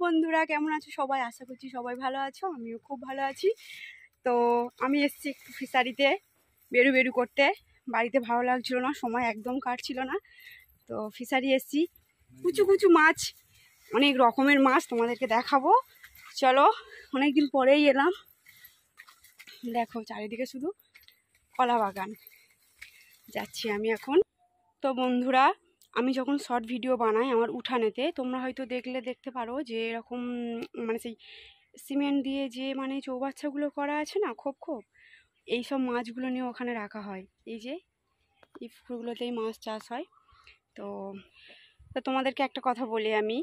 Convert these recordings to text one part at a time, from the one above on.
বন্ধুরা, কেমন আছো সবাই? আশা করছি সবাই ভালো আছো, আমিও খুব ভালো আছি। তো আমি এসেছি একটু ফিশারিতে বেরু করতে। বাড়িতে ভালো লাগছিল না, সময় একদম কাটছিল না। তো ফিশারি এসেছি, কুচু কুচু মাছ, অনেক রকমের মাছ তোমাদেরকে দেখাবো। চলো, অনেকদিন পরেই এলাম। দেখো চারিদিকে শুধু কলা বাগান। যাচ্ছি আমি এখন। তো বন্ধুরা, আমি যখন শর্ট ভিডিও বানাই আমার উঠানেতে, তোমরা হয়তো দেখতে পারো যে এরকম মানে সেই সিমেন্ট দিয়ে যে মানে চৌবাচ্চাগুলো করা আছে না, খোপ খোপ, এইসব মাছগুলো নিয়ে ওখানে রাখা হয়। এই যে এই পুকুরগুলোতেই মাছ চাষ হয়। তো তোমাদেরকে একটা কথা বলি আমি,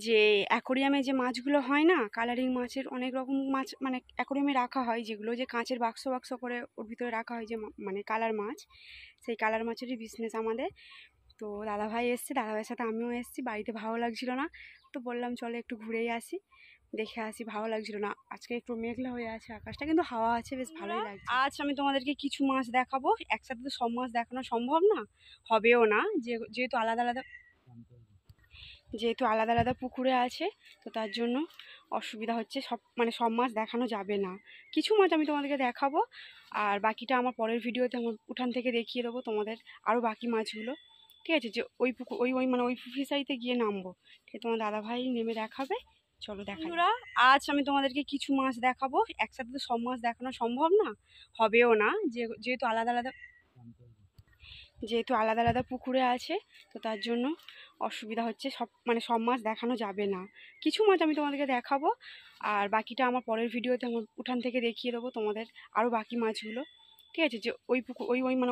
যে অ্যাকোরিয়ামে যে মাছগুলো হয় না, কালারিং মাছের অনেক রকম মাছ মানে অ্যাকোরিয়ামে রাখা হয়, যেগুলো যে কাঁচের বাক্স বাক্স করে ওর ভিতরে রাখা হয়, যে মানে কালার মাছ, সেই কালার মাছেরই বিজনেস আমাদের। তো দাদাভাই এসছে, দাদাভাইয়ের সাথে আমিও এসেছি। বাড়িতে ভালো লাগছিল না, তো বললাম চলো একটু ঘুরেই আসি, দেখে আসি। ভালো লাগছিল না, আজকে একটু মেঘলা হয়ে আছে আকাশটা, কিন্তু হাওয়া আছে, বেশ ভালোই লাগছে। আজ আমি তোমাদেরকে কিছু মাছ দেখাবো, একসাথে তো সব মাছ দেখানো সম্ভব না, হবেও না, যেহেতু আলাদা আলাদা পুকুরে আছে, তো তার জন্য অসুবিধা হচ্ছে। সব মাছ দেখানো যাবে না, কিছু মাছ আমি তোমাদেরকে দেখাবো, আর বাকিটা আমার পরের ভিডিওতে আমার উঠান থেকে দেখিয়ে দেবো তোমাদের আরও বাকি মাছগুলো। ঠিক আছে, যে ওই পুকুর ওই ফিশারিতে গিয়ে নামবো, ঠিক তোমার দাদাভাই নেমে দেখাবে। চলো দেখাই। আজ আমি তোমাদেরকে কিছু মাছ দেখাবো, একসাথে তো সব মাছ দেখানো সম্ভব না, হবেও না, যেহেতু আলাদা আলাদা পুকুরে আছে, তো তার জন্য অসুবিধা হচ্ছে। সব মাছ দেখানো যাবে না, কিছু মাছ আমি তোমাদেরকে দেখাবো, আর বাকিটা আমার পরের ভিডিওতে আমার উঠান থেকে দেখিয়ে দেবো তোমাদের আরও বাকি মাছগুলো। ঠিক আছে, যে ওই পুকুর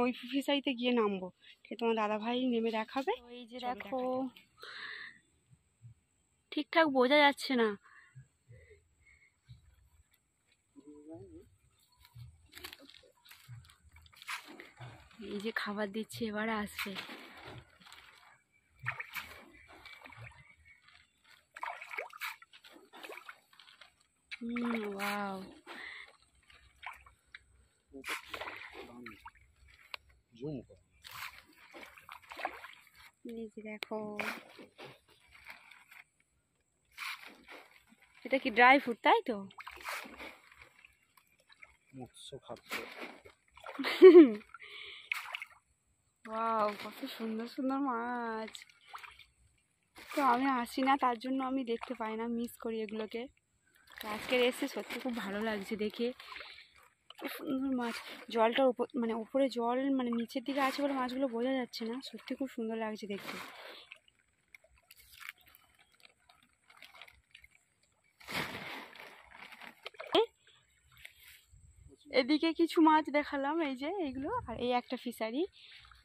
ওই ফিশারিতে গিয়ে নামবো, ঠিক তোমার দাদাভাই নেমে দেখাবে। এই যে দেখো, ঠিকঠাক বোঝা যাচ্ছে না। এই যে খাবার দিচ্ছে, এবারে আসবে। ওয়াও, এই যে দেখো, এটা কি ড্রাই ফ্রুট, তাই তো? মৎস্য খাদ্য। ওয়াও, কত সুন্দর সুন্দর মাছ। তো আমি আসি না, তার জন্য আমি দেখতে পাই না, মিস করি এগুলোকে। তো আজকের এসে সত্যি খুব ভালো লাগছে দেখে, খুব সুন্দর মাছ। জলটার উপরে জল মানে নিচের দিকে আছে বলে মাছগুলো বোঝা যাচ্ছে না, সত্যি খুব সুন্দর লাগছে দেখতে। এদিকে কিছু মাছ দেখালাম, এই যে এইগুলো, আর এই একটা ফিশারি।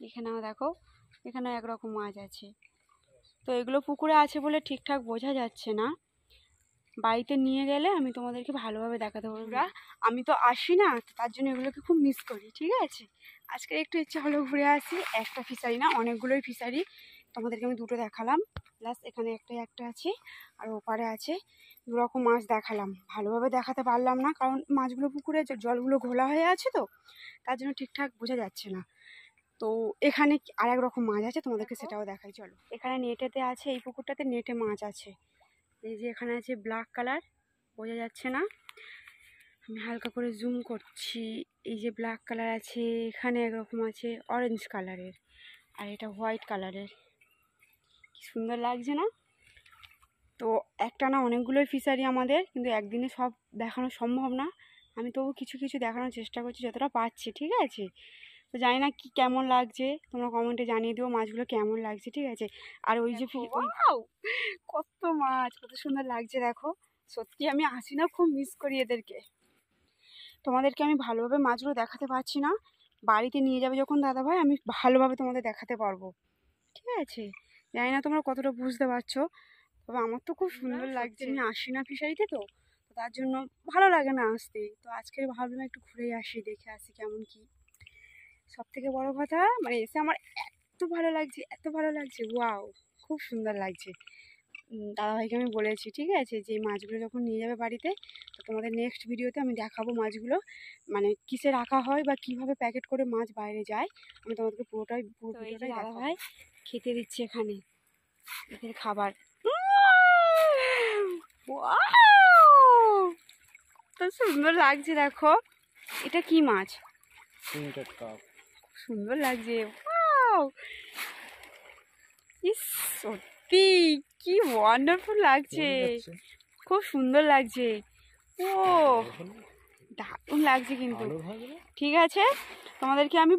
এখানেও দেখো, এখানেও একরকম মাছ আছে। তো এগুলো পুকুরে আছে বলে ঠিকঠাক বোঝা যাচ্ছে না, বাড়িতে নিয়ে গেলে আমি তোমাদেরকে ভালোভাবে দেখাতে পারবো। আমি তো আসি না, তার জন্য এগুলোকে খুব মিস করি। ঠিক আছে, আজকে একটু ইচ্ছা হলো ঘুরে আসি। একটা ফিশারি না, অনেকগুলোই ফিশারি, তোমাদেরকে আমি দুটো দেখালাম, প্লাস এখানে একটা আছে, আর ওপারে আছে। দুরকম মাছ দেখালাম, ভালোভাবে দেখাতে পারলাম না, কারণ মাছগুলো পুকুরে জলগুলো ঘোলা হয়ে আছে, তো তার জন্য ঠিকঠাক বোঝা যাচ্ছে না। তো এখানে আর এক রকম মাছ আছে, তোমাদেরকে সেটাও দেখাই। চলো, এখানে নেটেতে আছে, এই পুকুরটাতে নেটে মাছ আছে। এই যে এখানে আছে ব্ল্যাক কালার, বোঝা যাচ্ছে না, আমি হালকা করে জুম করছি। এই যে ব্ল্যাক কালার আছে, এখানে একরকম আছে অরেঞ্জ কালারের, আর এটা হোয়াইট কালারের। কি সুন্দর লাগছে না? তো একটা না, অনেকগুলোই ফিশারি আমাদের, কিন্তু একদিনে সব দেখানো সম্ভব না। আমি তবু কিছু কিছু দেখানোর চেষ্টা করছি যতটা পারছি। ঠিক আছে, তো জানি না কি কেমন লাগছে, তোমরা কমেন্টে জানিয়ে দিও মাছগুলো কেমন লাগছে। ঠিক আছে, আর ওই যে কত মাছ, কত সুন্দর লাগছে দেখো। সত্যি আমি আসি না, খুব মিস করি এদেরকে। তোমাদেরকে আমি ভালোভাবে মাছগুলো দেখাতে পারছি না, বাড়িতে নিয়ে যাবে যখন দাদাভাই, আমি ভালোভাবে তোমাদের দেখাতে পারবো। ঠিক আছে, জানি না তোমরা কতটা বুঝতে পারছো, তবে আমার তো খুব সুন্দর লাগছে। আমি আসি না ফিশারিতে, তো তার জন্য ভালো লাগে না আসতে। তো আজকে ভাবলাম একটু ঘুরেই আসি, দেখে আসি কেমন কি। সব থেকে বড় কথা, মানে এসে আমার এত ভালো লাগছে, এত ভালো লাগছে, ওয়াও, খুব সুন্দর লাগছে। দাদাভাইকে আমি বলেছি, ঠিক আছে, যে মাছগুলো যখন নিয়ে যাবে বাড়িতে, তো তোমাদের নেক্সট ভিডিওতে আমি দেখাবো মাছগুলো মানে কিসে রাখা হয় বা কিভাবে প্যাকেট করে মাছ বাইরে যায়, আমি তোমাদেরকে পুরোটাই দাদাভাই খেতে দিচ্ছি এখানে এদের খাবার। কত সুন্দর লাগছে দেখো। এটা কি মাছ? সুন্দর লাগছে। ওয়াও, ইস সত্যি কি ওয়ান্ডারফুল লাগছে, খুব সুন্দর লাগছে। ও দারুণ লাগছে কিন্তু। ঠিক আছে, তোমাদেরকে আমি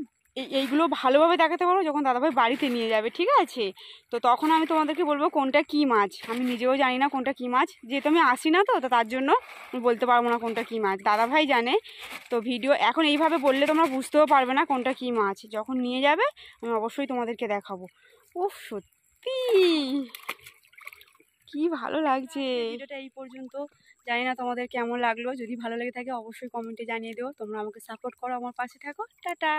এইগুলো ভালোভাবে দেখাতে পারবো যখন দাদাভাই বাড়িতে নিয়ে যাবে, ঠিক আছে? তো তখন আমি তোমাদেরকে বলবো কোনটা কি মাছ। আমি নিজেও জানি না কোনটা কি মাছ, যেহেতু আমি আসি না, তো তার জন্য আমি বলতে পারবো না কোনটা কি মাছ, দাদাভাই জানে। তো ভিডিও এখন এইভাবে বললে তোমরা বুঝতেও পারবে না কোনটা কি মাছ। যখন নিয়ে যাবে আমি অবশ্যই তোমাদেরকে দেখাবো। উফ সত্যি কি ভালো লাগছে। ভিডিওটা এই পর্যন্ত, জানি না তোমাদের কেমন লাগলো। যদি ভালো লেগে থাকে অবশ্যই কমেন্টে জানিয়ে দিও। তোমরা আমাকে সাপোর্ট করো, আমার পাশে থাকো। টাটা।